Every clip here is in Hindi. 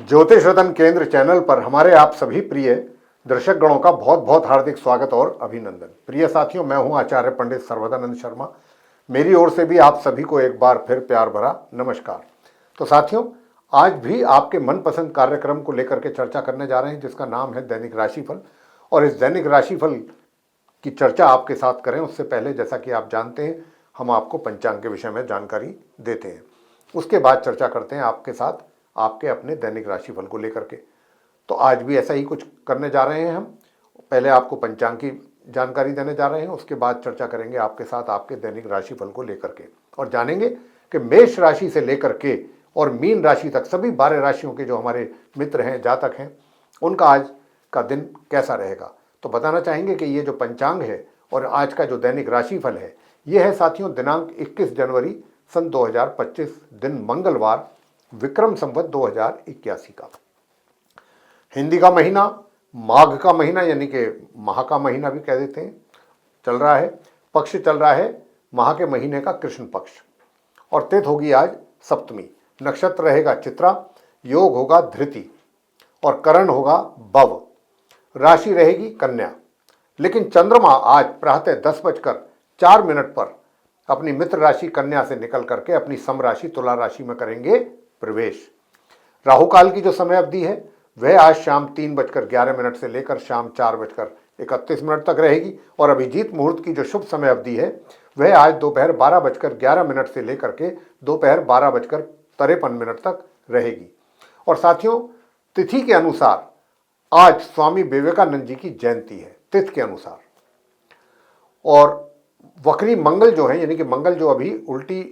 ज्योतिष रतन केंद्र चैनल पर हमारे आप सभी प्रिय दर्शक गणों का बहुत बहुत हार्दिक स्वागत और अभिनंदन। प्रिय साथियों, मैं हूं आचार्य पंडित सर्वदानंद शर्मा। मेरी ओर से भी आप सभी को एक बार फिर प्यार भरा नमस्कार। तो साथियों, आज भी आपके मनपसंद कार्यक्रम को लेकर के चर्चा करने जा रहे हैं, जिसका नाम है दैनिक राशिफल। और इस दैनिक राशिफल की चर्चा आपके साथ करें उससे पहले, जैसा कि आप जानते हैं, हम आपको पंचांग के विषय में जानकारी देते हैं। उसके बाद चर्चा करते हैं आपके साथ आपके अपने दैनिक राशिफल को लेकर के। तो आज भी ऐसा ही कुछ करने जा रहे हैं। हम पहले आपको पंचांग की जानकारी देने जा रहे हैं, उसके बाद चर्चा करेंगे आपके साथ आपके दैनिक राशिफल को लेकर के, और जानेंगे कि मेष राशि से लेकर के और मीन राशि तक सभी 12 राशियों के जो हमारे मित्र हैं, जातक हैं, उनका आज का दिन कैसा रहेगा। तो बताना चाहेंगे कि ये जो पंचांग है और आज का जो दैनिक राशिफल है, ये है साथियों दिनांक 21 जनवरी सन 2025, दिन मंगलवार, विक्रम संवत 2081 का। हिंदी का महीना माघ का महीना यानी कि माह का महीना भी कह देते हैं, चल रहा है। पक्ष चल रहा है माह के महीने का कृष्ण पक्ष, और तिथि होगी आज सप्तमी। नक्षत्र रहेगा चित्रा, योग होगा धृति, और करण होगा भव। राशि रहेगी कन्या। लेकिन चंद्रमा आज प्रातः 10:04 पर अपनी मित्र राशि कन्या से निकल करके अपनी सम राशि तुला राशि में करेंगे प्रवेश। राहु काल की जो समय अवधि है वह आज शाम 3:11 से लेकर शाम 4:31 तक रहेगी, और अभिजीत मुहूर्त की जो शुभ समय अवधि है वह आज दोपहर 12:11 से लेकर के दोपहर 12:53 तक रहेगी। और साथियों, तिथि के अनुसार आज स्वामी विवेकानंद जी की जयंती है तिथि के अनुसार। और वक्री मंगल जो है, यानी कि मंगल जो अभी उल्टी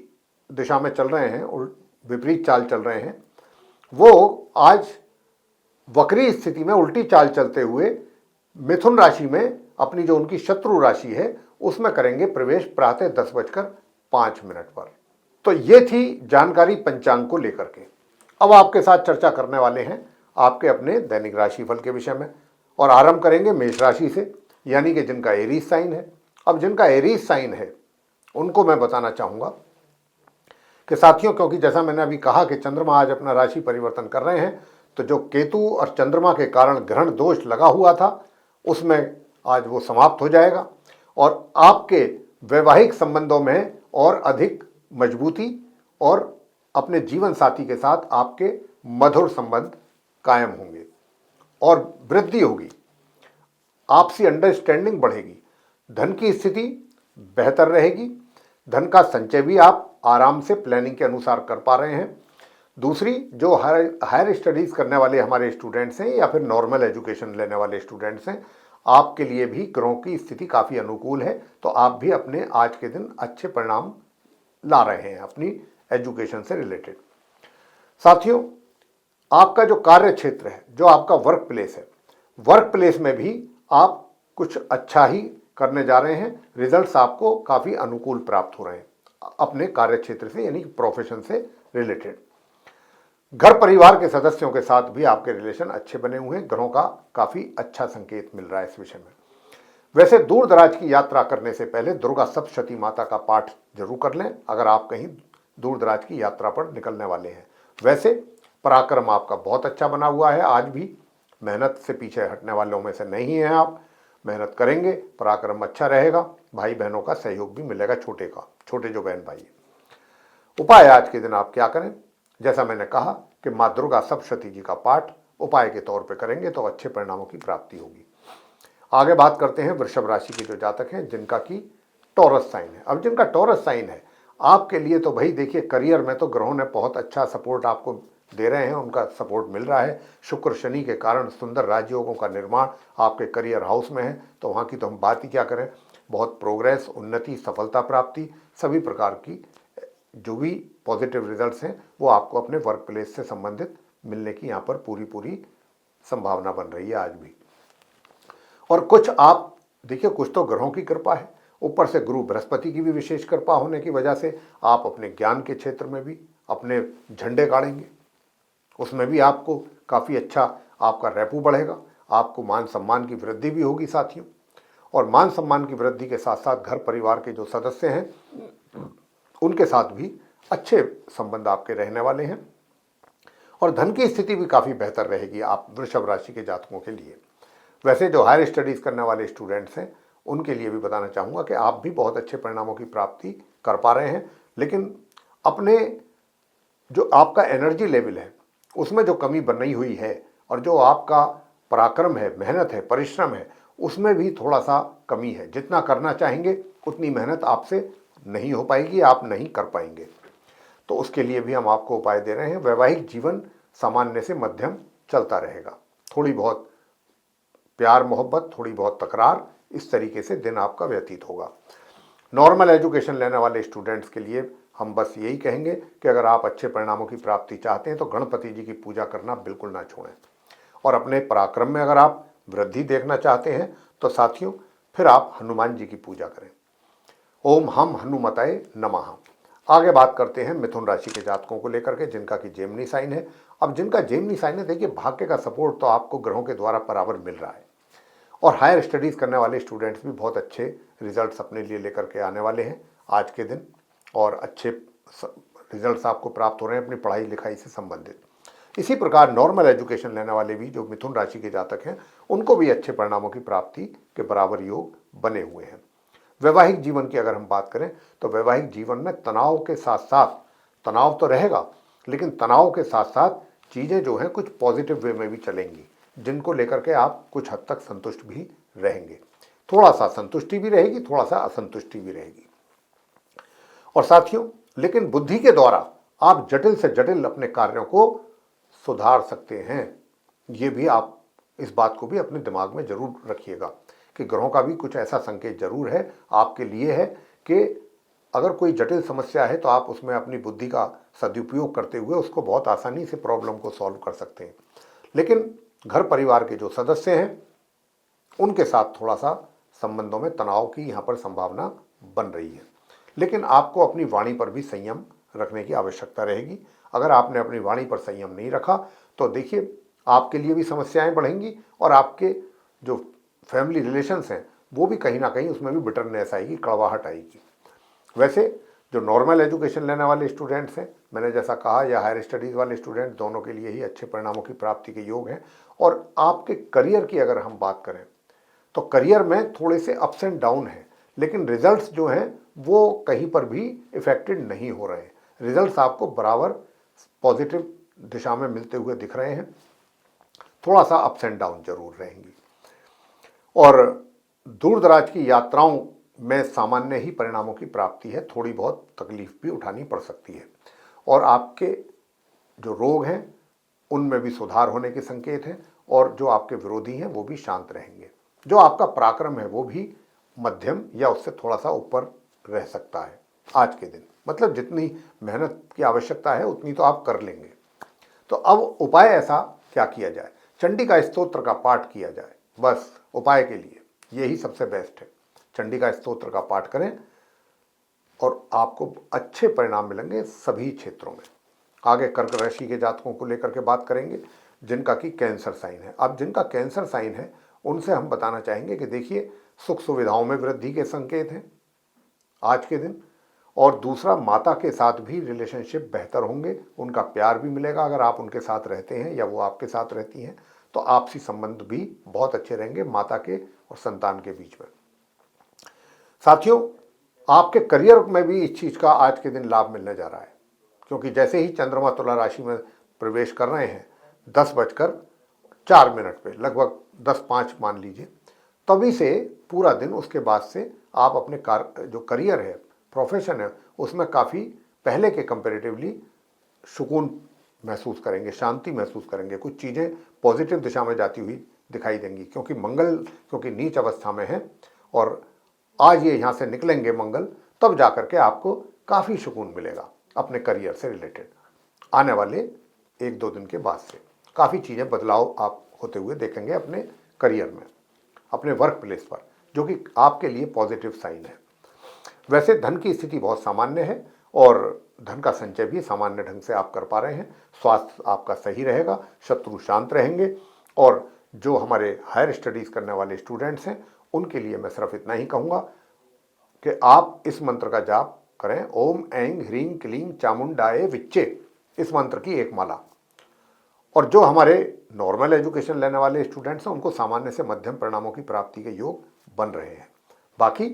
दिशा में चल रहे हैं, विपरीत चाल चल रहे हैं, वो आज वक्री स्थिति में उल्टी चाल चलते हुए मिथुन राशि में अपनी जो उनकी शत्रु राशि है उसमें करेंगे प्रवेश प्रातः 10:05 पर। तो ये थी जानकारी पंचांग को लेकर के। अब आपके साथ चर्चा करने वाले हैं आपके अपने दैनिक राशिफल के विषय में, और आरंभ करेंगे मेष राशि से, यानी कि जिनका एरीज साइन है। अब जिनका एरीज साइन है उनको मैं बताना चाहूँगा कि साथियों, क्योंकि जैसा मैंने अभी कहा कि चंद्रमा आज अपना राशि परिवर्तन कर रहे हैं, तो जो केतु और चंद्रमा के कारण ग्रहण दोष लगा हुआ था उसमें आज वो समाप्त हो जाएगा, और आपके वैवाहिक संबंधों में और अधिक मजबूती और अपने जीवन साथी के साथ आपके मधुर संबंध कायम होंगे और वृद्धि होगी। आपसी अंडरस्टैंडिंग बढ़ेगी। धन की स्थिति बेहतर रहेगी। धन का संचय भी आप आराम से प्लानिंग के अनुसार कर पा रहे हैं। दूसरी, जो हायर स्टडीज़ करने वाले हमारे स्टूडेंट्स हैं या फिर नॉर्मल एजुकेशन लेने वाले स्टूडेंट्स हैं, आपके लिए भी ग्रहों की स्थिति काफ़ी अनुकूल है। तो आप भी अपने आज के दिन अच्छे परिणाम ला रहे हैं अपनी एजुकेशन से रिलेटेड। साथियों, आपका जो कार्य क्षेत्र है, जो आपका वर्क प्लेस है, वर्क प्लेस में भी आप कुछ अच्छा ही करने जा रहे हैं। रिजल्ट्स आपको काफ़ी अनुकूल प्राप्त हो रहे हैं अपने कार्य क्षेत्र से, यानी प्रोफेशन से रिलेटेड। घर परिवार के सदस्यों के साथ भी आपके रिलेशन अच्छे बने हुए हैं। ग्रहों का काफ़ी अच्छा संकेत मिल रहा है इस विषय में। वैसे दूर दराज की यात्रा करने से पहले दुर्गा सप्तशती माता का पाठ जरूर कर लें, अगर आप कहीं दूर दराज की यात्रा पर निकलने वाले हैं। वैसे पराक्रम आपका बहुत अच्छा बना हुआ है। आज भी मेहनत से पीछे हटने वालों में से नहीं हैं आप। मेहनत करेंगे, पराक्रम अच्छा रहेगा। भाई बहनों का सहयोग भी मिलेगा, छोटे जो बहन भाई। उपाय आज के दिन आप क्या करें? जैसा मैंने कहा कि माँ दुर्गा सप्तशती जी का पाठ उपाय के तौर पे करेंगे तो अच्छे परिणामों की प्राप्ति होगी। आगे बात करते हैं वृषभ राशि के जो जातक हैं जिनका की टॉरस साइन है। अब जिनका टॉरस साइन है, आपके लिए तो भाई देखिए, करियर में तो ग्रहों ने बहुत अच्छा सपोर्ट आपको दे रहे हैं, उनका सपोर्ट मिल रहा है। शुक्र शनि के कारण सुंदर राजयोगों का निर्माण आपके करियर हाउस में है, तो वहाँ की तो हम बात ही क्या करें। बहुत प्रोग्रेस, उन्नति, सफलता प्राप्ति, सभी प्रकार की जो भी पॉजिटिव रिजल्ट्स हैं वो आपको अपने वर्क प्लेस से संबंधित मिलने की यहाँ पर पूरी संभावना बन रही है आज भी। और कुछ आप देखिए, कुछ तो ग्रहों की कृपा है, ऊपर से गुरु बृहस्पति की भी विशेष कृपा होने की वजह से आप अपने ज्ञान के क्षेत्र में भी अपने झंडे गाड़ेंगे। उसमें भी आपको काफ़ी अच्छा आपका रेपू बढ़ेगा। आपको मान सम्मान की वृद्धि भी होगी साथियों। और मान सम्मान की वृद्धि के साथ साथ घर परिवार के जो सदस्य हैं उनके साथ भी अच्छे संबंध आपके रहने वाले हैं। और धन की स्थिति भी काफ़ी बेहतर रहेगी आप वृषभ राशि के जातकों के लिए। वैसे जो हायर स्टडीज़ करने वाले स्टूडेंट्स हैं उनके लिए भी बताना चाहूँगा कि आप भी बहुत अच्छे परिणामों की प्राप्ति कर पा रहे हैं, लेकिन अपने जो आपका एनर्जी लेवल है उसमें जो कमी बनी हुई है और जो आपका पराक्रम है, मेहनत है, परिश्रम है, उसमें भी थोड़ा सा कमी है। जितना करना चाहेंगे उतनी मेहनत आपसे नहीं हो पाएगी, आप नहीं कर पाएंगे। तो उसके लिए भी हम आपको उपाय दे रहे हैं। वैवाहिक जीवन सामान्य से मध्यम चलता रहेगा, थोड़ी बहुत प्यार मोहब्बत, थोड़ी बहुत तकरार, इस तरीके से दिन आपका व्यतीत होगा। नॉर्मल एजुकेशन लेने वाले स्टूडेंट्स के लिए हम बस यही कहेंगे कि अगर आप अच्छे परिणामों की प्राप्ति चाहते हैं तो गणपति जी की पूजा करना बिल्कुल ना छोड़ें, और अपने पराक्रम में अगर आप वृद्धि देखना चाहते हैं तो साथियों फिर आप हनुमान जी की पूजा करें। ओम हम हनुमताय नमः। आगे बात करते हैं मिथुन राशि के जातकों को लेकर के, जिनका कि जेमिनी साइन है। अब जिनका जेमिनी साइन है, देखिए भाग्य का सपोर्ट तो आपको ग्रहों के द्वारा बराबर मिल रहा है, और हायर स्टडीज़ करने वाले स्टूडेंट्स भी बहुत अच्छे रिजल्ट्स अपने लिए लेकर के आने वाले हैं आज के दिन, और अच्छे रिजल्ट्स आपको प्राप्त हो रहे हैं अपनी पढ़ाई लिखाई से संबंधित। इसी प्रकार नॉर्मल एजुकेशन लेने वाले भी जो मिथुन राशि के जातक हैं उनको भी अच्छे परिणामों की प्राप्ति के बराबर योग बने हुए हैं। वैवाहिक जीवन की अगर हम बात करें तो वैवाहिक जीवन में तनाव के साथ साथ, तनाव तो रहेगा लेकिन तनाव के साथ साथ चीज़ें जो हैं कुछ पॉजिटिव वे में भी चलेंगी, जिनको लेकर के आप कुछ हद तक संतुष्ट भी रहेंगे। थोड़ा सा संतुष्टि भी रहेगी, थोड़ा सा असंतुष्टि भी रहेगी। और साथियों लेकिन बुद्धि के द्वारा आप जटिल से जटिल अपने कार्यों को सुधार सकते हैं। ये भी आप इस बात को भी अपने दिमाग में जरूर रखिएगा कि ग्रहों का भी कुछ ऐसा संकेत जरूर है आपके लिए है कि अगर कोई जटिल समस्या है तो आप उसमें अपनी बुद्धि का सदुपयोग करते हुए उसको बहुत आसानी से प्रॉब्लम को सॉल्व कर सकते हैं। लेकिन घर परिवार के जो सदस्य हैं उनके साथ थोड़ा सा संबंधों में तनाव की यहाँ पर संभावना बन रही है, लेकिन आपको अपनी वाणी पर भी संयम रखने की आवश्यकता रहेगी। अगर आपने अपनी वाणी पर संयम नहीं रखा तो देखिए आपके लिए भी समस्याएं बढ़ेंगी, और आपके जो फैमिली रिलेशंस हैं वो भी कहीं ना कहीं उसमें भी बिटरनेस आएगी, कड़वाहट आएगी। वैसे जो नॉर्मल एजुकेशन लेने वाले स्टूडेंट्स हैं, मैंने जैसा कहा, या हायर स्टडीज़ वाले स्टूडेंट, दोनों के लिए ही अच्छे परिणामों की प्राप्ति के योग हैं। और आपके करियर की अगर हम बात करें तो करियर में थोड़े से अप्स एंड डाउन हैं, लेकिन रिजल्ट्स जो हैं वो कहीं पर भी इफेक्टेड नहीं हो रहे हैं। रिजल्ट्स आपको बराबर पॉजिटिव दिशा में मिलते हुए दिख रहे हैं, थोड़ा सा अप्स एंड डाउन जरूर रहेंगी। और दूर दराज की यात्राओं में सामान्य ही परिणामों की प्राप्ति है, थोड़ी बहुत तकलीफ भी उठानी पड़ सकती है। और आपके जो रोग हैं उनमें भी सुधार होने के संकेत हैं, और जो आपके विरोधी हैं वो भी शांत रहेंगे। जो आपका पराक्रम है वो भी मध्यम या उससे थोड़ा सा ऊपर रह सकता है आज के दिन, मतलब जितनी मेहनत की आवश्यकता है उतनी तो आप कर लेंगे। तो अब उपाय ऐसा क्या किया जाए? चंडी का स्तोत्र का पाठ किया जाए, बस उपाय के लिए यही सबसे बेस्ट है। चंडी का स्तोत्र का पाठ करें और आपको अच्छे परिणाम मिलेंगे सभी क्षेत्रों में। आगे कर्क राशि के जातकों को लेकर के बात करेंगे, जिनका कि कैंसर साइन है। अब जिनका कैंसर साइन है उनसे हम बताना चाहेंगे कि देखिए सुख सुविधाओं में वृद्धि के संकेत हैं आज के दिन, और दूसरा माता के साथ भी रिलेशनशिप बेहतर होंगे, उनका प्यार भी मिलेगा। अगर आप उनके साथ रहते हैं या वो आपके साथ रहती हैं तो आपसी संबंध भी बहुत अच्छे रहेंगे माता के और संतान के बीच में। साथियों आपके करियर में भी इस चीज़ का आज के दिन लाभ मिलने जा रहा है, क्योंकि जैसे ही चंद्रमा तुला राशि में प्रवेश कर रहे हैं 10:04 पे, लगभग 10:05 मान लीजिए, तभी से पूरा दिन उसके बाद से आप अपने जो करियर है, प्रोफेशन है, उसमें काफ़ी पहले के कंपैरेटिवली सुकून महसूस करेंगे, शांति महसूस करेंगे, कुछ चीज़ें पॉजिटिव दिशा में जाती हुई दिखाई देंगी, क्योंकि मंगल क्योंकि नीच अवस्था में है और आज ये यहाँ से निकलेंगे मंगल, तब जा कर के आपको काफ़ी सुकून मिलेगा अपने करियर से रिलेटेड। आने वाले 1-2 दिन के बाद से काफ़ी चीज़ें बदलाव आप होते हुए देखेंगे अपने करियर में, अपने वर्क प्लेस पर, जो कि आपके लिए पॉजिटिव साइन है। वैसे धन की स्थिति बहुत सामान्य है और धन का संचय भी सामान्य ढंग से आप कर पा रहे हैं। स्वास्थ्य आपका सही रहेगा, शत्रु शांत रहेंगे, और जो हमारे हायर स्टडीज़ करने वाले स्टूडेंट्स हैं उनके लिए मैं सिर्फ इतना ही कहूँगा कि आप इस मंत्र का जाप करें, ओम ऐं ह्रीं क्लीं चामुंडाय विच्चे, इस मंत्र की एक माला और जो हमारे नॉर्मल एजुकेशन लेने वाले स्टूडेंट्स हैं उनको सामान्य से मध्यम परिणामों की प्राप्ति के योग बन रहे हैं। बाकी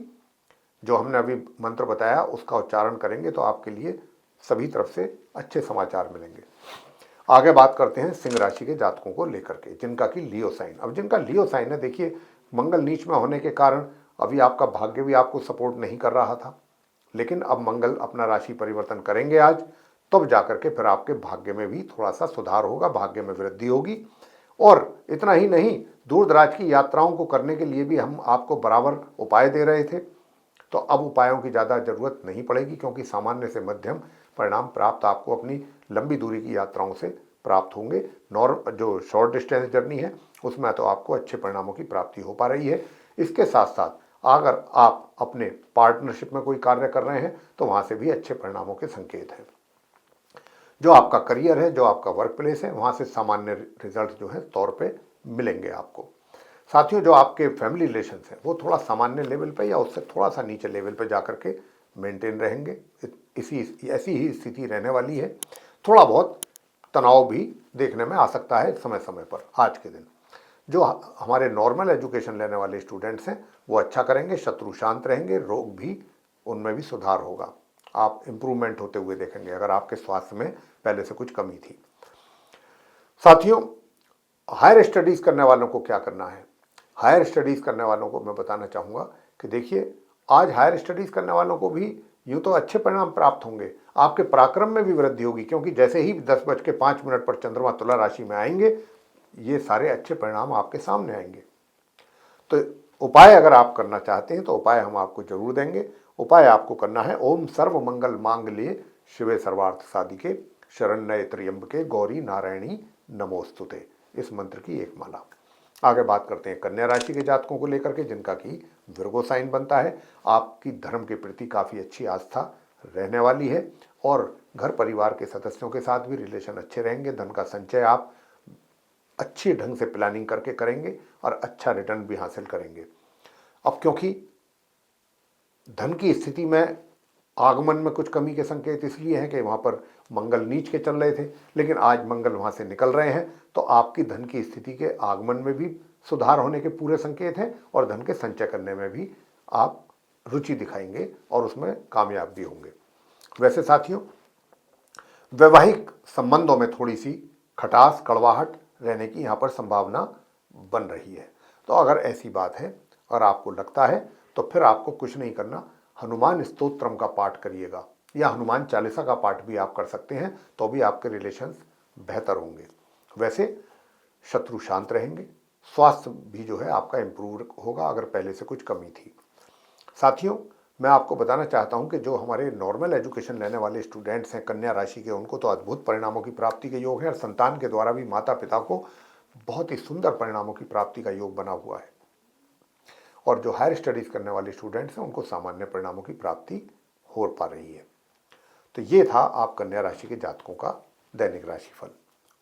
जो हमने अभी मंत्र बताया उसका उच्चारण करेंगे तो आपके लिए सभी तरफ से अच्छे समाचार मिलेंगे। आगे बात करते हैं सिंह राशि के जातकों को लेकर के, जिनका कि लियो साइन। अब जिनका लियो साइन है, देखिए मंगल नीच में होने के कारण अभी आपका भाग्य भी आपको सपोर्ट नहीं कर रहा था, लेकिन अब मंगल अपना राशि परिवर्तन करेंगे आज, तब जाकर के फिर आपके भाग्य में भी थोड़ा सा सुधार होगा, भाग्य में वृद्धि होगी। और इतना ही नहीं, दूर दराज की यात्राओं को करने के लिए भी हम आपको बराबर उपाय दे रहे थे, तो अब उपायों की ज़्यादा ज़रूरत नहीं पड़ेगी, क्योंकि सामान्य से मध्यम परिणाम प्राप्त आपको अपनी लंबी दूरी की यात्राओं से प्राप्त होंगे। जो शॉर्ट डिस्टेंस जर्नी है उसमें तो आपको अच्छे परिणामों की प्राप्ति हो पा रही है। इसके साथ साथ अगर आप अपने पार्टनरशिप में कोई कार्य कर रहे हैं तो वहाँ से भी अच्छे परिणामों के संकेत हैं। जो आपका करियर है, जो आपका वर्क प्लेस है, वहाँ से सामान्य रिजल्ट जो है तौर पे मिलेंगे आपको। साथियों, जो आपके फैमिली रिलेशंस हैं वो थोड़ा सामान्य लेवल पे या उससे थोड़ा सा नीचे लेवल पे जाकर के मेंटेन रहेंगे। ऐसी ही स्थिति रहने वाली है। थोड़ा बहुत तनाव भी देखने में आ सकता है समय समय पर। आज के दिन जो हमारे नॉर्मल एजुकेशन लेने वाले स्टूडेंट्स हैं वो अच्छा करेंगे, शत्रु शांत रहेंगे, रोग भी उनमें भी सुधार होगा, आप इम्प्रूवमेंट होते हुए देखेंगे अगर आपके स्वास्थ्य में पहले से कुछ कमी थी। साथियों, हायर स्टडीज़ करने वालों को क्या करना है? हायर स्टडीज़ करने वालों को मैं बताना चाहूँगा कि देखिए, आज हायर स्टडीज़ करने वालों को भी यूँ तो अच्छे परिणाम प्राप्त होंगे, आपके पराक्रम में भी वृद्धि होगी, क्योंकि जैसे ही 10:05 पर चंद्रमा तुला राशि में आएंगे ये सारे अच्छे परिणाम आपके सामने आएंगे। तो उपाय अगर आप करना चाहते हैं तो उपाय हम आपको जरूर देंगे। उपाय आपको करना है, ओम सर्व मंगल मांगल्ये शिवे सर्वार्थ साधिके शरण्ये त्र्यंबके गौरी नारायणी नमोस्तुते, इस मंत्र की एक माला। आगे बात करते हैं कन्या राशि के जातकों को लेकर के, जिनका कि विर्गो साइन बनता है। आपकी धर्म के प्रति काफ़ी अच्छी आस्था रहने वाली है और घर परिवार के सदस्यों के साथ भी रिलेशन अच्छे रहेंगे। धन का संचय आप अच्छी ढंग से प्लानिंग करके करेंगे और अच्छा रिटर्न भी हासिल करेंगे। अब क्योंकि धन की स्थिति में आगमन में कुछ कमी के संकेत इसलिए हैं कि वहाँ पर मंगल नीच के चल रहे थे, लेकिन आज मंगल वहाँ से निकल रहे हैं, तो आपकी धन की स्थिति के आगमन में भी सुधार होने के पूरे संकेत हैं और धन के संचय करने में भी आप रुचि दिखाएंगे और उसमें कामयाब भी होंगे। वैसे साथियों, वैवाहिक संबंधों में थोड़ी सी खटास, कड़वाहट रहने की यहाँ पर संभावना बन रही है। तो अगर ऐसी बात है और आपको लगता है तो फिर आपको कुछ नहीं करना, हनुमान स्तोत्रम का पाठ करिएगा या हनुमान चालीसा का पाठ भी आप कर सकते हैं, तो भी आपके रिलेशंस बेहतर होंगे। वैसे शत्रु शांत रहेंगे, स्वास्थ्य भी जो है आपका इम्प्रूव होगा अगर पहले से कुछ कमी थी। साथियों, मैं आपको बताना चाहता हूं कि जो हमारे नॉर्मल एजुकेशन लेने वाले स्टूडेंट्स हैं कन्या राशि के, उनको तो अद्भुत परिणामों की प्राप्ति के योग है और संतान के द्वारा भी माता पिता को बहुत ही सुंदर परिणामों की प्राप्ति का योग बना हुआ है। और जो हायर स्टडीज़ करने वाले स्टूडेंट्स हैं उनको सामान्य परिणामों की प्राप्ति हो पा रही है। तो ये था आप कन्या राशि के जातकों का दैनिक राशिफल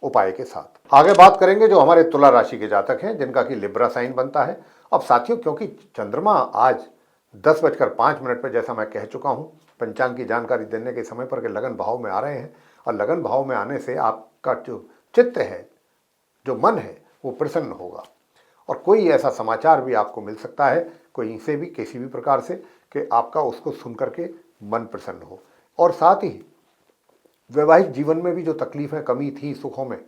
उपाय के साथ। आगे बात करेंगे जो हमारे तुला राशि के जातक हैं, जिनका कि लिब्रा साइन बनता है। अब साथियों, क्योंकि चंद्रमा आज 10:05 पर, जैसा मैं कह चुका हूँ पंचांग की जानकारी देने के समय पर, कि लगन भाव में आ रहे हैं, और लगन भाव में आने से आपका जो चित्त है, जो मन है, वो प्रसन्न होगा और कोई ऐसा समाचार भी आपको मिल सकता है कोई से भी, किसी भी प्रकार से, कि आपका उसको सुन करके मन प्रसन्न हो। और साथ ही वैवाहिक जीवन में भी जो तकलीफें, कमी थी सुखों में,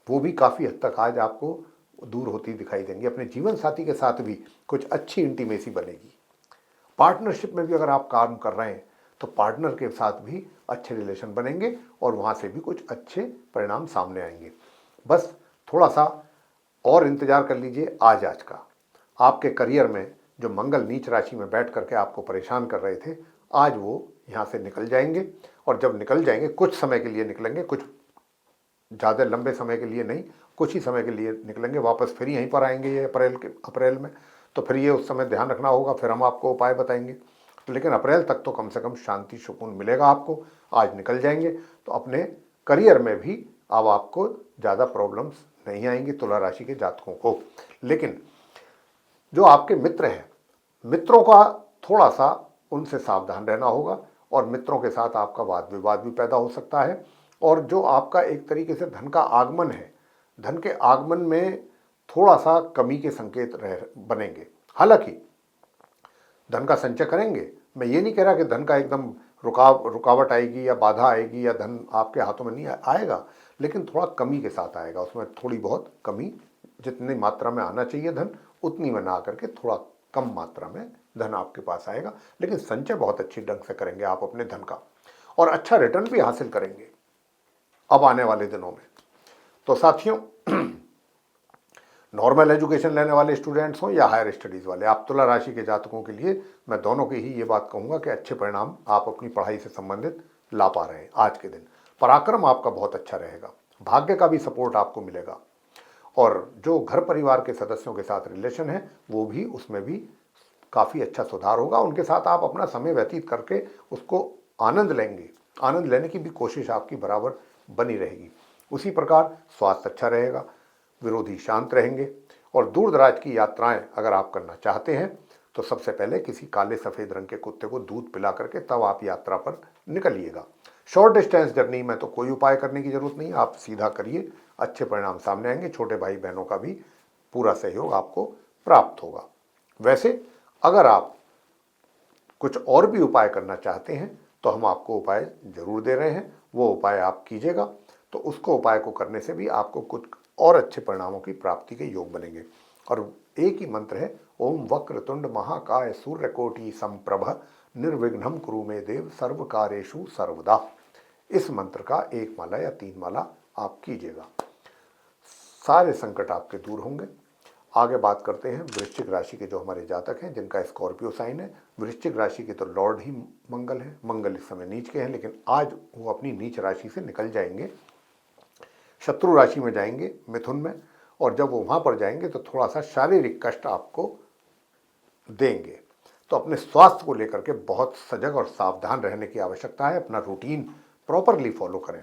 वो भी काफ़ी हद तक आज आपको दूर होती दिखाई देंगी। अपने जीवन साथी के साथ भी कुछ अच्छी इंटीमेसी बनेगी। पार्टनरशिप में भी अगर आप काम कर रहे हैं तो पार्टनर के साथ भी अच्छे रिलेशन बनेंगे और वहाँ से भी कुछ अच्छे परिणाम सामने आएंगे। बस थोड़ा सा और इंतजार कर लीजिए। आज का आपके करियर में जो मंगल नीच राशि में बैठ करके आपको परेशान कर रहे थे, आज वो यहाँ से निकल जाएंगे। और जब निकल जाएंगे, कुछ समय के लिए निकलेंगे, कुछ ज़्यादा लंबे समय के लिए नहीं, कुछ ही समय के लिए निकलेंगे, वापस फिर यहीं पर आएंगे ये अप्रैल में। तो फिर ये उस समय ध्यान रखना होगा, फिर हम आपको उपाय बताएंगे। लेकिन अप्रैल तक तो कम से कम शांति सुकून मिलेगा आपको। आज निकल जाएंगे तो अपने करियर में भी अब आपको ज़्यादा प्रॉब्लम्स नहीं आएंगी तुला राशि के जातकों को। लेकिन जो आपके मित्र हैं, मित्रों का थोड़ा सा उनसे सावधान रहना होगा और मित्रों के साथ आपका वाद विवाद भी पैदा हो सकता है। और जो आपका एक तरीके से धन का आगमन है, धन के आगमन में थोड़ा सा कमी के संकेत बनेंगे। हालांकि धन का संचय करेंगे, मैं ये नहीं कह रहा कि धन का एकदम रुकावट आएगी या बाधा आएगी या धन आपके हाथों में नहीं आएगा, लेकिन थोड़ा कमी के साथ आएगा। उसमें थोड़ी बहुत कमी, जितनी मात्रा में आना चाहिए धन उतनी में ना आकर के थोड़ा कम मात्रा में धन आपके पास आएगा। लेकिन संचय बहुत अच्छी ढंग से करेंगे आप अपने धन का, और अच्छा रिटर्न भी हासिल करेंगे अब आने वाले दिनों में। तो साथियों, नॉर्मल एजुकेशन लेने वाले स्टूडेंट्स हों या हायर स्टडीज़ वाले, आप तुला राशि के जातकों के लिए मैं दोनों की ही ये बात कहूँगा कि अच्छे परिणाम आप अपनी पढ़ाई से संबंधित ला पा रहे हैं आज के दिन। पराक्रम आपका बहुत अच्छा रहेगा, भाग्य का भी सपोर्ट आपको मिलेगा, और जो घर परिवार के सदस्यों के साथ रिलेशन है वो भी, उसमें भी काफ़ी अच्छा सुधार होगा। उनके साथ आप अपना समय व्यतीत करके उसको आनंद लेंगे, आनंद लेने की भी कोशिश आपकी बराबर बनी रहेगी। उसी प्रकार स्वास्थ्य अच्छा रहेगा, विरोधी शांत रहेंगे, और दूर दराज की यात्राएं अगर आप करना चाहते हैं तो सबसे पहले किसी काले सफ़ेद रंग के कुत्ते को दूध पिला करके तब आप यात्रा पर निकलिएगा। शॉर्ट डिस्टेंस जर्नी में तो कोई उपाय करने की जरूरत नहीं, आप सीधा करिए, अच्छे परिणाम सामने आएंगे। छोटे भाई बहनों का भी पूरा सहयोग आपको प्राप्त होगा। वैसे अगर आप कुछ और भी उपाय करना चाहते हैं तो हम आपको उपाय जरूर दे रहे हैं, वो उपाय आप कीजिएगा तो उसको उपाय को करने से भी आपको कुछ और अच्छे परिणामों की प्राप्ति के योग बनेंगे। और एक ही मंत्र है, ओम वक्रतुंड महाकाय सूर्यकोटि समप्रभ निर्विघ्नं कुरु मे देव सर्व कार्येषु सर्वदा। इस मंत्र का 1 माला या 3 माला आप कीजिएगा, सारे संकट आपके दूर होंगे। आगे बात करते हैं वृश्चिक राशि के जो हमारे जातक हैं जिनका स्कॉर्पियो साइन है। वृश्चिक राशि के तो लॉर्ड ही मंगल है, मंगल इस समय नीच के हैं, लेकिन आज वो अपनी नीच राशि से निकल जाएंगे, शत्रु राशि में जाएंगे मिथुन में, और जब वो वहाँ पर जाएंगे तो थोड़ा सा शारीरिक कष्ट आपको देंगे। तो अपने स्वास्थ्य को लेकर के बहुत सजग और सावधान रहने की आवश्यकता है। अपना रूटीन प्रॉपरली फॉलो करें,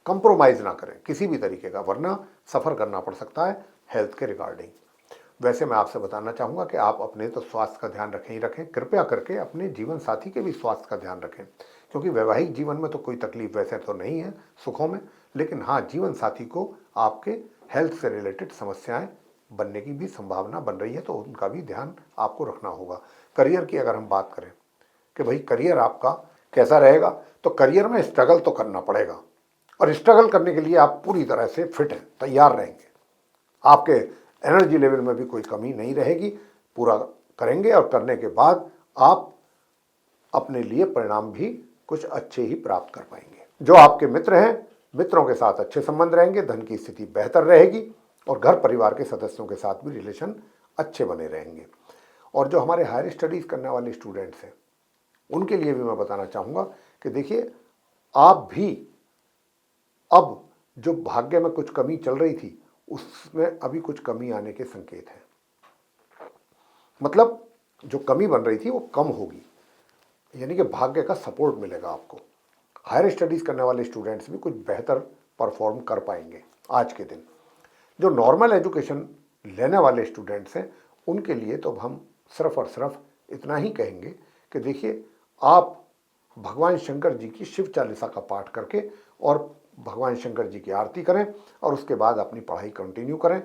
कंप्रोमाइज़ ना करें किसी भी तरीके का, वरना सफ़र करना पड़ सकता है हेल्थ के रिगार्डिंग। वैसे मैं आपसे बताना चाहूँगा कि आप अपने तो स्वास्थ्य का ध्यान रखें ही रखें, कृपया करके अपने जीवन साथी के भी स्वास्थ्य का ध्यान रखें, क्योंकि वैवाहिक जीवन में तो कोई तकलीफ वैसे तो नहीं है सुखों में, लेकिन हाँ जीवन साथी को आपके हेल्थ से रिलेटेड समस्याएं बनने की भी संभावना बन रही है, तो उनका भी ध्यान आपको रखना होगा। करियर की अगर हम बात करें कि भाई करियर आपका कैसा रहेगा, तो करियर में स्ट्रगल तो करना पड़ेगा, और स्ट्रगल करने के लिए आप पूरी तरह से फिट हैं, तैयार रहेंगे, आपके एनर्जी लेवल में भी कोई कमी नहीं रहेगी, पूरा करेंगे, और करने के बाद आप अपने लिए परिणाम भी कुछ अच्छे ही प्राप्त कर पाएंगे। जो आपके मित्र हैं, मित्रों के साथ अच्छे संबंध रहेंगे, धन की स्थिति बेहतर रहेगी, और घर परिवार के सदस्यों के साथ भी रिलेशन अच्छे बने रहेंगे। और जो हमारे हायर स्टडीज़ करने वाले स्टूडेंट्स हैं उनके लिए भी मैं बताना चाहूँगा कि देखिए, आप भी अब जो भाग्य में कुछ कमी चल रही थी उसमें अभी कुछ कमी आने के संकेत हैं, मतलब जो कमी बन रही थी वो कम होगी, यानी कि भाग्य का सपोर्ट मिलेगा आपको। हायर स्टडीज़ करने वाले स्टूडेंट्स भी कुछ बेहतर परफॉर्म कर पाएंगे आज के दिन। जो नॉर्मल एजुकेशन लेने वाले स्टूडेंट्स हैं उनके लिए तो हम सिर्फ और सिर्फ इतना ही कहेंगे कि देखिए, आप भगवान शंकर जी की शिव चालीसा का पाठ करके और भगवान शंकर जी की आरती करें, और उसके बाद अपनी पढ़ाई कंटिन्यू करें,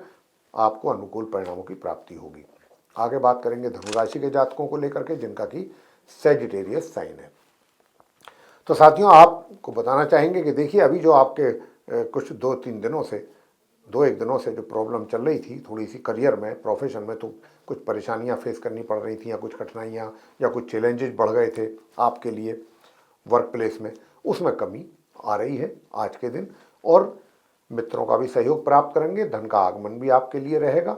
आपको अनुकूल परिणामों की प्राप्ति होगी। आगे बात करेंगे धनुराशि के जातकों को लेकर के जिनका कि सैजिटेरियस साइन है। तो साथियों, आपको बताना चाहेंगे कि देखिए, अभी जो आपके कुछ 2-1 दिनों से जो प्रॉब्लम चल रही थी थोड़ी सी करियर में, प्रोफेशन में, तो कुछ परेशानियां फेस करनी पड़ रही थी, या कुछ कठिनाइयां या कुछ चैलेंजेस बढ़ गए थे आपके लिए वर्क प्लेस में, उसमें कमी आ रही है आज के दिन, और मित्रों का भी सहयोग प्राप्त करेंगे, धन का आगमन भी आपके लिए रहेगा,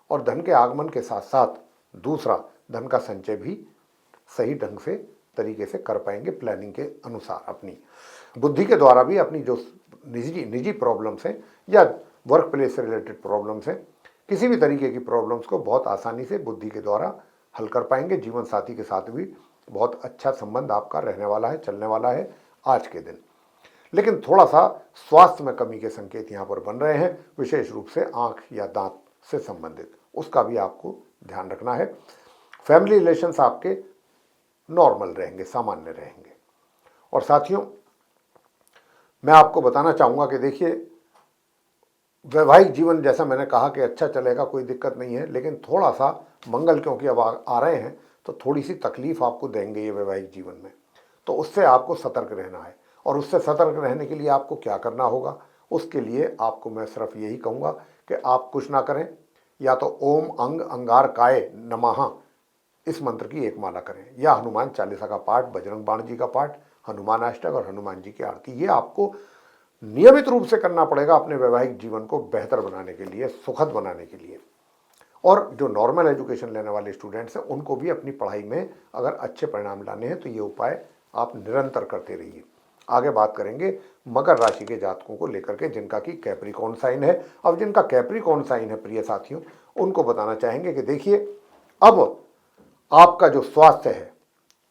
और धन के आगमन के साथ साथ दूसरा धन का संचय भी सही ढंग से तरीके से कर पाएंगे, प्लानिंग के अनुसार। अपनी बुद्धि के द्वारा भी अपनी जो निजी प्रॉब्लम्स हैं या वर्क प्लेस से रिलेटेड प्रॉब्लम्स हैं, किसी भी तरीके की प्रॉब्लम्स को बहुत आसानी से बुद्धि के द्वारा हल कर पाएंगे। जीवन साथी के साथ भी बहुत अच्छा संबंध आपका रहने वाला है, चलने वाला है आज के दिन। लेकिन थोड़ा सा स्वास्थ्य में कमी के संकेत यहाँ पर बन रहे हैं, विशेष रूप से आँख या दांत से संबंधित, उसका भी आपको ध्यान रखना है। फैमिली रिलेशंस आपके नॉर्मल रहेंगे, सामान्य रहेंगे। और साथियों, मैं आपको बताना चाहूँगा कि देखिए, वैवाहिक जीवन जैसा मैंने कहा कि अच्छा चलेगा, कोई दिक्कत नहीं है, लेकिन थोड़ा सा मंगल क्योंकि अब आ रहे हैं तो थोड़ी सी तकलीफ आपको देंगे ये वैवाहिक जीवन में, तो उससे आपको सतर्क रहना है। और उससे सतर्क रहने के लिए आपको क्या करना होगा, उसके लिए आपको मैं सिर्फ यही कहूँगा कि आप कुछ ना करें, या तो ओम अंग अंगारकाय नमः इस मंत्र की एक माला करें, या हनुमान चालीसा का पाठ, बजरंग बाण जी का पाठ, हनुमान अष्टक और हनुमान जी की आरती, ये आपको नियमित रूप से करना पड़ेगा अपने वैवाहिक जीवन को बेहतर बनाने के लिए, सुखद बनाने के लिए। और जो नॉर्मल एजुकेशन लेने वाले स्टूडेंट्स हैं उनको भी अपनी पढ़ाई में अगर अच्छे परिणाम लाने हैं तो ये उपाय आप निरंतर करते रहिए। आगे बात करेंगे मकर राशि के जातकों को लेकर के, जिनका कि कैप्रिकॉर्न साइन है। अब जिनका कैप्रिकॉर्न साइन है प्रिय साथियों, उनको बताना चाहेंगे कि देखिए, अब आपका जो स्वास्थ्य है,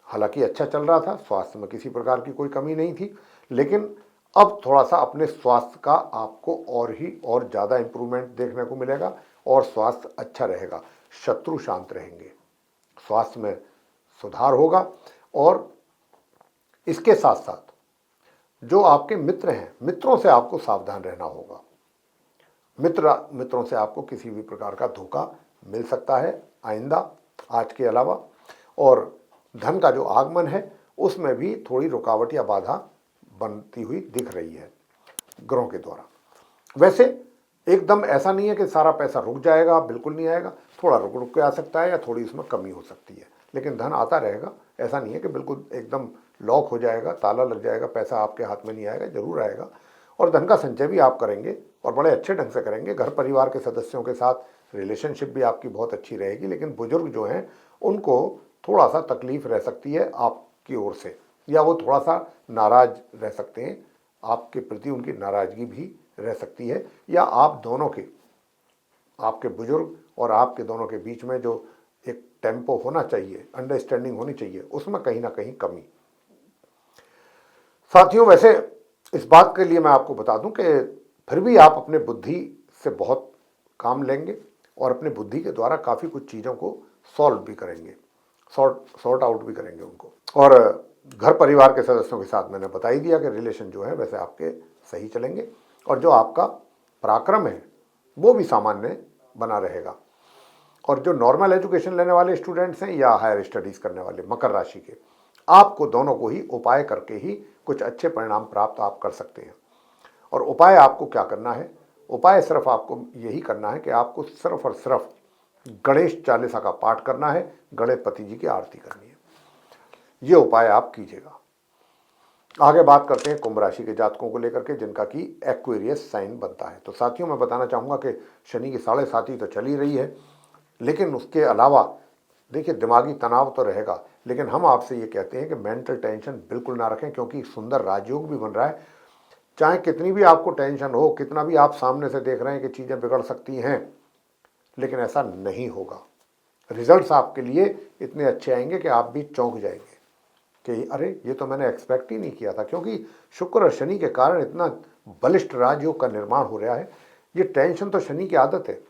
हालांकि अच्छा चल रहा था, स्वास्थ्य में किसी प्रकार की कोई कमी नहीं थी, लेकिन अब थोड़ा सा अपने स्वास्थ्य का आपको और ज़्यादा इंप्रूवमेंट देखने को मिलेगा और स्वास्थ्य अच्छा रहेगा, शत्रु शांत रहेंगे, स्वास्थ्य में सुधार होगा। और इसके साथ साथ जो आपके मित्र हैं, मित्रों से आपको सावधान रहना होगा। मित्रों से आपको किसी भी प्रकार का धोखा मिल सकता है आइंदा, आज के अलावा। और धन का जो आगमन है उसमें भी थोड़ी रुकावट या बाधा बनती हुई दिख रही है ग्रहों के द्वारा। वैसे एकदम ऐसा नहीं है कि सारा पैसा रुक जाएगा, बिल्कुल नहीं आएगा, थोड़ा रुक रुक के आ सकता है या थोड़ी उसमें कमी हो सकती है, लेकिन धन आता रहेगा। ऐसा नहीं है कि बिल्कुल एकदम लॉक हो जाएगा, ताला लग जाएगा, पैसा आपके हाथ में नहीं आएगा, जरूर आएगा। और धन का संचय भी आप करेंगे और बड़े अच्छे ढंग से करेंगे। घर परिवार के सदस्यों के साथ रिलेशनशिप भी आपकी बहुत अच्छी रहेगी, लेकिन बुजुर्ग जो हैं उनको थोड़ा सा तकलीफ रह सकती है आपकी ओर से, या वो थोड़ा सा नाराज रह सकते हैं, आपके प्रति उनकी नाराजगी भी रह सकती है, या आप दोनों के, आपके बुजुर्ग और आपके दोनों के बीच में जो एक टेम्पो होना चाहिए, अंडरस्टैंडिंग होनी चाहिए, उसमें कहीं ना कहीं कमी। साथियों, वैसे इस बात के लिए मैं आपको बता दूं कि फिर भी आप अपने बुद्धि से बहुत काम लेंगे और अपने बुद्धि के द्वारा काफ़ी कुछ चीज़ों को सॉल्व भी करेंगे, सॉर्ट आउट भी करेंगे उनको। और घर परिवार के सदस्यों के साथ मैंने बता ही दिया कि रिलेशन जो है वैसे आपके सही चलेंगे, और जो आपका पराक्रम है वो भी सामान्य बना रहेगा। और जो नॉर्मल एजुकेशन लेने वाले स्टूडेंट्स हैं या हायर स्टडीज़ करने वाले मकर राशि के, आपको दोनों को ही उपाय करके ही कुछ अच्छे परिणाम प्राप्त आप कर सकते हैं। और उपाय आपको क्या करना है, उपाय सिर्फ आपको यही करना है कि आपको सिर्फ और सिर्फ गणेश चालीसा का पाठ करना है, गणपति जी की आरती करनी है, ये उपाय आप कीजिएगा। आगे बात करते हैं कुंभ राशि के जातकों को लेकर के, जिनका कि एक्वेरियस साइन बनता है। तो साथियों, मैं बताना चाहूँगा कि शनि की 7.5 तो चल ही रही है, लेकिन उसके अलावा देखिए दिमागी तनाव तो रहेगा, लेकिन हम आपसे ये कहते हैं कि मेंटल टेंशन बिल्कुल ना रखें, क्योंकि सुंदर राजयोग भी बन रहा है। चाहे कितनी भी आपको टेंशन हो, कितना भी आप सामने से देख रहे हैं कि चीज़ें बिगड़ सकती हैं, लेकिन ऐसा नहीं होगा। रिजल्ट्स आपके लिए इतने अच्छे आएंगे कि आप भी चौंक जाएंगे कि अरे ये तो मैंने एक्सपेक्ट ही नहीं किया था, क्योंकि शुक्र और शनि के कारण इतना बलिष्ठ राजयोग का निर्माण हो रहा है। ये टेंशन तो शनि की आदत है,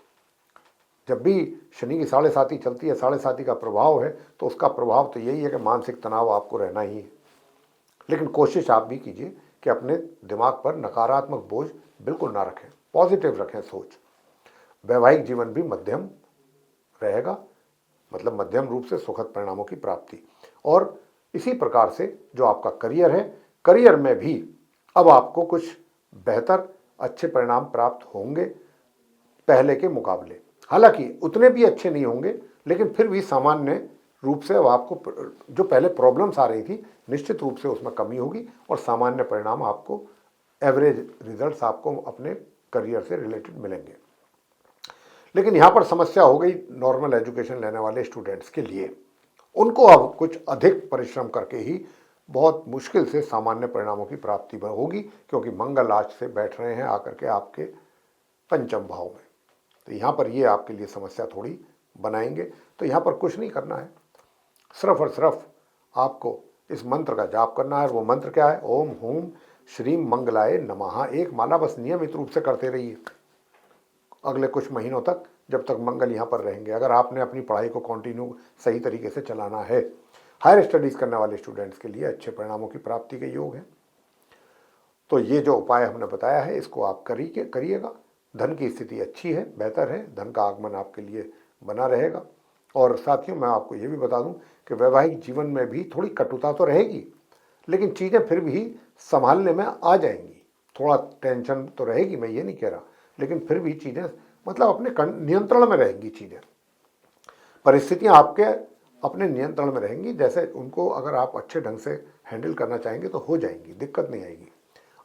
जब भी शनि की 7.5 चलती है, 7.5 का प्रभाव है, तो उसका प्रभाव तो यही है कि मानसिक तनाव आपको रहना ही है। लेकिन कोशिश आप भी कीजिए कि अपने दिमाग पर नकारात्मक बोझ बिल्कुल ना रखें, पॉजिटिव रखें सोच। वैवाहिक जीवन भी मध्यम रहेगा, मतलब मध्यम रूप से सुखद परिणामों की प्राप्ति। और इसी प्रकार से जो आपका करियर है, करियर में भी अब आपको कुछ बेहतर अच्छे परिणाम प्राप्त होंगे पहले के मुकाबले। हालांकि उतने भी अच्छे नहीं होंगे, लेकिन फिर भी सामान्य रूप से अब आपको जो पहले प्रॉब्लम्स आ रही थी, निश्चित रूप से उसमें कमी होगी और सामान्य परिणाम आपको, एवरेज रिजल्ट्स आपको अपने करियर से रिलेटेड मिलेंगे। लेकिन यहाँ पर समस्या हो गई नॉर्मल एजुकेशन लेने वाले स्टूडेंट्स के लिए, उनको अब कुछ अधिक परिश्रम करके ही बहुत मुश्किल से सामान्य परिणामों की प्राप्ति होगी, क्योंकि मंगल आज से बैठ रहे हैं आकर के आपके पंचम भाव में। तो यहाँ पर ये आपके लिए समस्या थोड़ी बनाएंगे। तो यहाँ पर कुछ नहीं करना है, सिर्फ और सिर्फ आपको इस मंत्र का जाप करना है। वो मंत्र क्या है, ओम हूम श्रीम मंगलाय नमः। एक माला बस नियमित रूप से करते रहिए अगले कुछ महीनों तक, जब तक मंगल यहाँ पर रहेंगे, अगर आपने अपनी पढ़ाई को कंटिन्यू सही तरीके से चलाना है। हायर स्टडीज़ करने वाले स्टूडेंट्स के लिए अच्छे परिणामों की प्राप्ति के योग है। तो ये जो उपाय हमने बताया है, इसको आप करिएगा। धन की स्थिति अच्छी है, बेहतर है, धन का आगमन आपके लिए बना रहेगा। और साथियों, मैं आपको ये भी बता दूं कि वैवाहिक जीवन में भी थोड़ी कटुता तो रहेगी, लेकिन चीज़ें फिर भी संभालने में आ जाएंगी। थोड़ा टेंशन तो रहेगी, मैं ये नहीं कह रहा, लेकिन फिर भी चीज़ें मतलब अपने नियंत्रण में रहेंगी। चीज़ें, परिस्थितियाँ आपके अपने नियंत्रण में रहेंगी। जैसे उनको अगर आप अच्छे ढंग से हैंडल करना चाहेंगे तो हो जाएंगी, दिक्कत नहीं आएगी।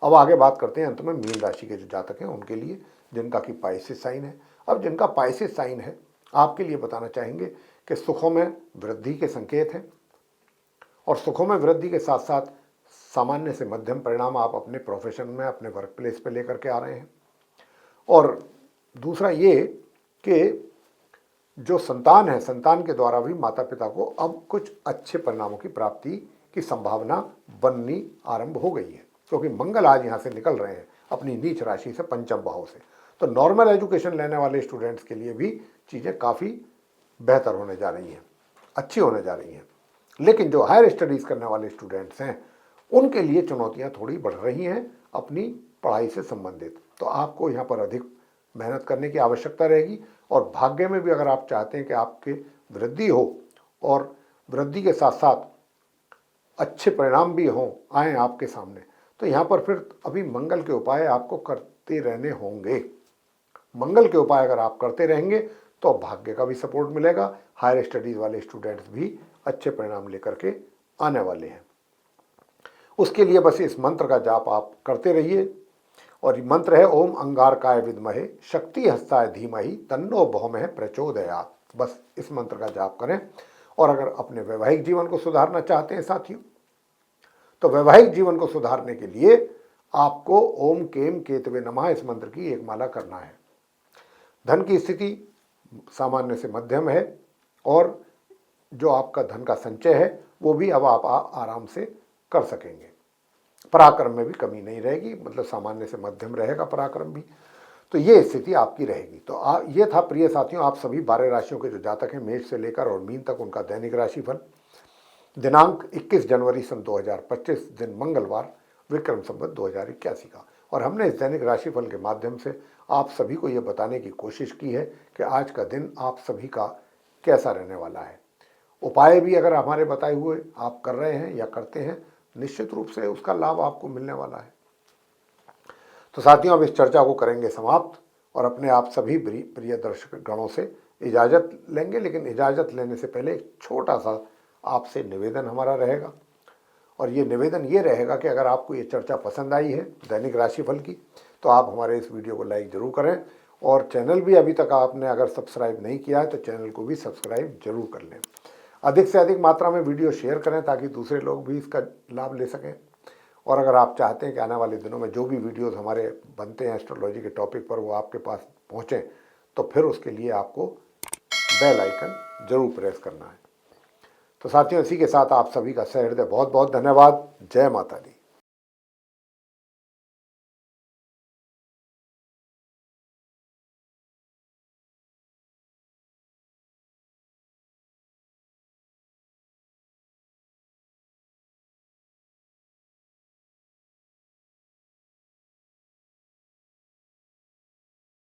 अब आगे बात करते हैं अंत में मीन राशि के जो जातक हैं उनके लिए, जिनका कि पाइसेस साइन है। अब जिनका पाइसेस साइन है, आपके लिए बताना चाहेंगे कि सुखों में वृद्धि के संकेत हैं, और सुखों में वृद्धि के साथ साथ सामान्य से मध्यम परिणाम आप अपने प्रोफेशन में, अपने वर्क प्लेस पे लेकर के आ रहे हैं। और दूसरा ये कि जो संतान है, संतान के द्वारा भी माता पिता को अब कुछ अच्छे परिणामों की प्राप्ति की संभावना बननी आरंभ हो गई है, क्योंकि मंगल आज यहाँ से निकल रहे हैं अपनी नीच राशि से, पंचम भाव से। तो नॉर्मल एजुकेशन लेने वाले स्टूडेंट्स के लिए भी चीज़ें काफ़ी बेहतर होने जा रही हैं, अच्छी होने जा रही हैं। लेकिन जो हायर स्टडीज़ करने वाले स्टूडेंट्स हैं, उनके लिए चुनौतियाँ थोड़ी बढ़ रही हैं अपनी पढ़ाई से संबंधित। तो आपको यहाँ पर अधिक मेहनत करने की आवश्यकता रहेगी। और भाग्य में भी अगर आप चाहते हैं कि आपके वृद्धि हो और वृद्धि के साथ साथ अच्छे परिणाम भी हों, आए आपके सामने, तो यहाँ पर फिर अभी मंगल के उपाय आपको करते रहने होंगे। मंगल के उपाय अगर आप करते रहेंगे तो भाग्य का भी सपोर्ट मिलेगा। हायर स्टडीज़ वाले स्टूडेंट्स भी अच्छे परिणाम लेकर के आने वाले हैं। उसके लिए बस इस मंत्र का जाप आप करते रहिए, और ये मंत्र है ओम अंगारकाय विद्महे शक्ति हस्ताय धीमहि तन्नो भौमः प्रचोदयात्। बस इस मंत्र का जाप करें। और अगर अपने वैवाहिक जीवन को सुधारना चाहते हैं साथियों, तो वैवाहिक जीवन को सुधारने के लिए आपको ओम केम केतवे नमः इस मंत्र की एक माला करना है। धन की स्थिति सामान्य से मध्यम है, और जो आपका धन का संचय है वो भी अब आप आराम से कर सकेंगे। पराक्रम में भी कमी नहीं रहेगी, मतलब सामान्य से मध्यम रहेगा पराक्रम भी। तो ये स्थिति आपकी रहेगी। तो ये था प्रिय साथियों, आप सभी 12 राशियों के जो जातक हैं, मेष से लेकर और मीन तक, उनका दैनिक राशिफल दिनांक 21 जनवरी सन 2025, दिन मंगलवार, विक्रम संवत 2081 का। और हमने इस दैनिक राशिफल के माध्यम से आप सभी को ये बताने की कोशिश की है कि आज का दिन आप सभी का कैसा रहने वाला है। उपाय भी अगर हमारे बताए हुए आप कर रहे हैं या करते हैं, निश्चित रूप से उसका लाभ आपको मिलने वाला है। तो साथियों, अब इस चर्चा को करेंगे समाप्त और अपने आप सभी प्रिय दर्शक गणों से इजाज़त लेंगे। लेकिन इजाज़त लेने से पहले एक छोटा सा आपसे निवेदन हमारा रहेगा, और ये निवेदन ये रहेगा कि अगर आपको ये चर्चा पसंद आई है दैनिक राशिफल की, तो आप हमारे इस वीडियो को लाइक ज़रूर करें, और चैनल भी अभी तक आपने अगर सब्सक्राइब नहीं किया है तो चैनल को भी सब्सक्राइब जरूर कर लें। अधिक से अधिक मात्रा में वीडियो शेयर करें ताकि दूसरे लोग भी इसका लाभ ले सकें। और अगर आप चाहते हैं कि आने वाले दिनों में जो भी वीडियोस हमारे बनते हैं एस्ट्रोलॉजी के टॉपिक पर वो आपके पास पहुँचें, तो फिर उसके लिए आपको बेल आइकन जरूर प्रेस करना है। तो साथियों, इसी के साथ आप सभी का सहृदय बहुत बहुत धन्यवाद। जय माता दी।